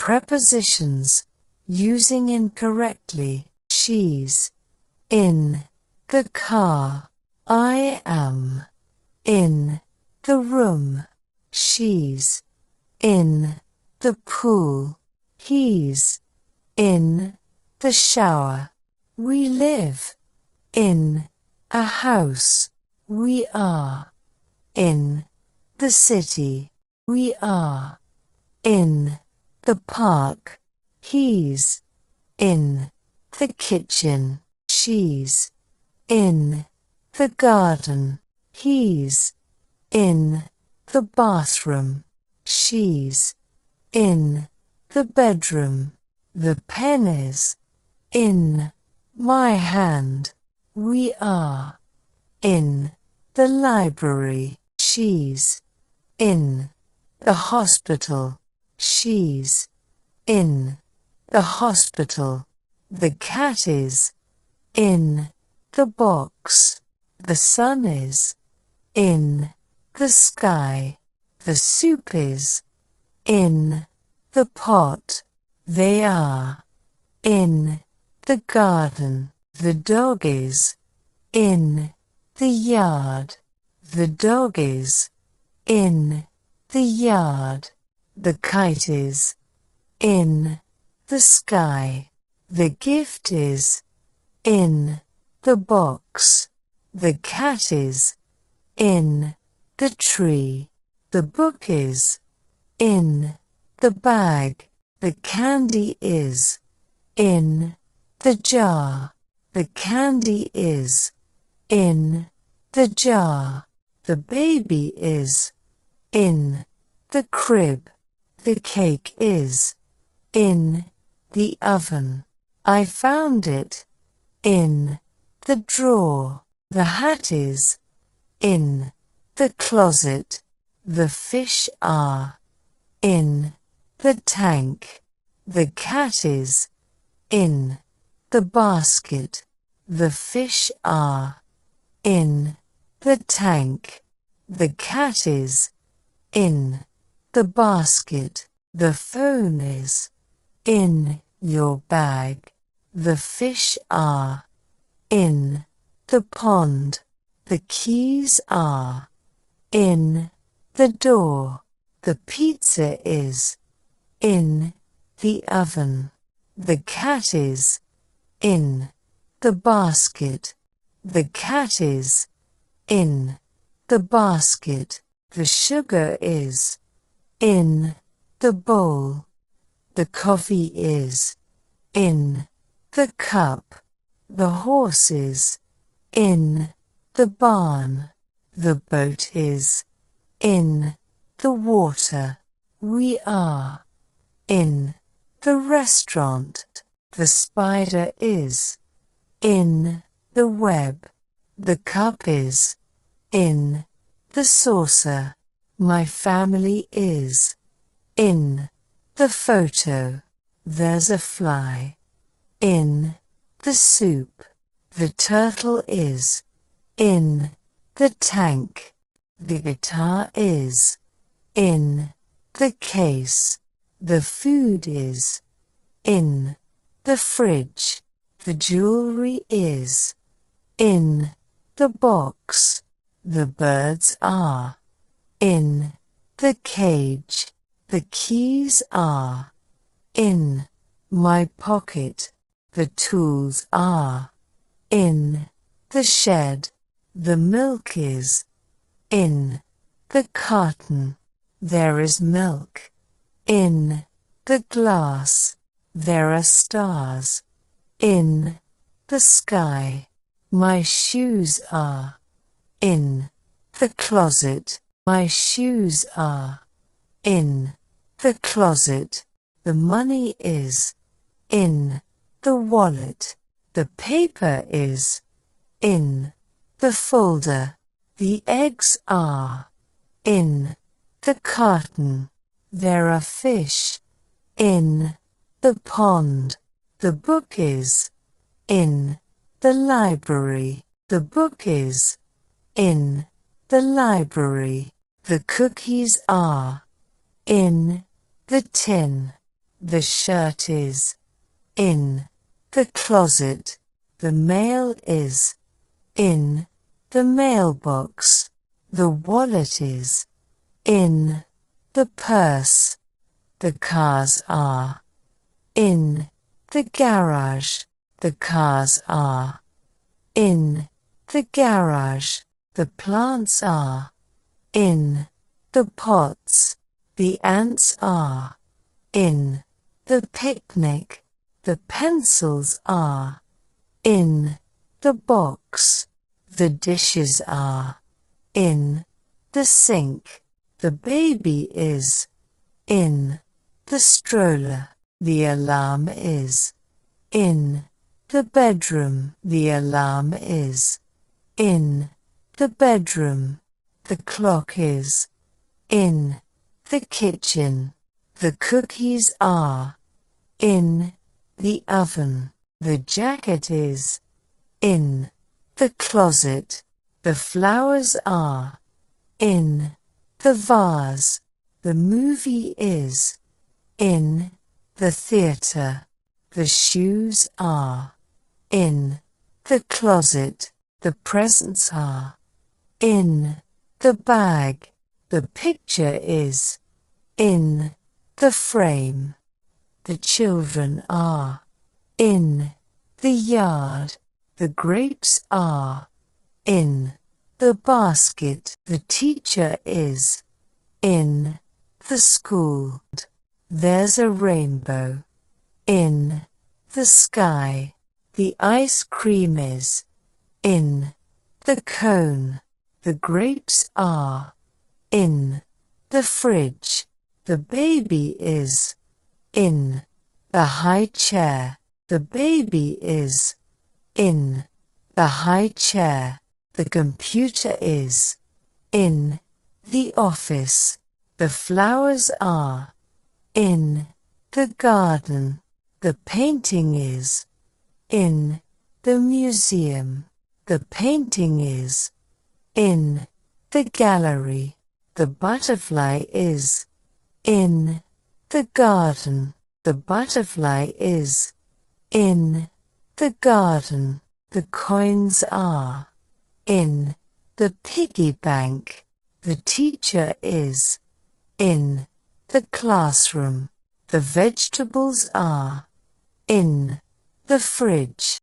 Prepositions using incorrectly. She's in the car. I am in the room. She's in the pool. He's in the shower. We live in a house. We are in the city. We are in the park. He's in the kitchen. She's in the garden. He's in the bathroom. She's in the bedroom. The pen is in my hand. We are in the library. She's in the hospital. She's in the hospital. The cat is in the box. The sun is in the sky. The soup is in the pot. They are in the garden. The dog is in the yard. The dog is in the yard. The kite is in the sky. The gift is in the box. The cat is in the tree. The book is in the bag. The candy is in the jar. The candy is in the jar. The baby is in the crib. The cake is in the oven. I found it in the drawer. The hat is in the closet. The fish are in the tank. The cat is in the basket. The fish are in the tank. The cat is in the basket. The phone is in your bag. The fish are in the pond. The keys are in the door. The pizza is in the oven. The cat is in the basket. The cat is in the basket. The sugar is in the bowl. The coffee is in the cup. The horse is in the barn. The boat is in the water. We are in the restaurant. The spider is in the web. The cup is in the saucer. My family is in the photo. There's a fly in the soup. The turtle is in the tank. The guitar is in the case. The food is in the fridge. The jewelry is in the box. The birds are in the cage. The keys are in my pocket. The tools are in the shed. The milk is in the carton. There is milk in the glass. There are stars in the sky. My shoes are in the closet. My shoes are in the closet. The money is in the wallet. The paper is in the folder. The eggs are in the carton. There are fish in the pond. The book is in the library. The book is in the library. The cookies are in the tin. The shirt is in the closet. The mail is in the mailbox. The wallet is in the purse. The cars are in the garage. The cars are in the garage. The plants are in the pots. The ants are in the picnic. The pencils are in the box. The dishes are in the sink. The baby is in the stroller. The alarm is in the bedroom. The alarm is in the bedroom. The clock is in the kitchen. The cookies are in the oven. The jacket is in the closet. The flowers are in the vase. The movie is in the theater. The shoes are in the closet. The presents are in the bag. The picture is in the frame. The children are in the yard. The grapes are in the basket. The teacher is in the school. There's a rainbow in the sky. The ice cream is in the cone. The grapes are in the fridge. The baby is in the high chair. The baby is in the high chair. The computer is in the office. The flowers are in the garden. The painting is in the museum. The painting is in the gallery. The butterfly is in the garden. The butterfly is in the garden. The coins are in the piggy bank. The teacher is in the classroom. The vegetables are in the fridge.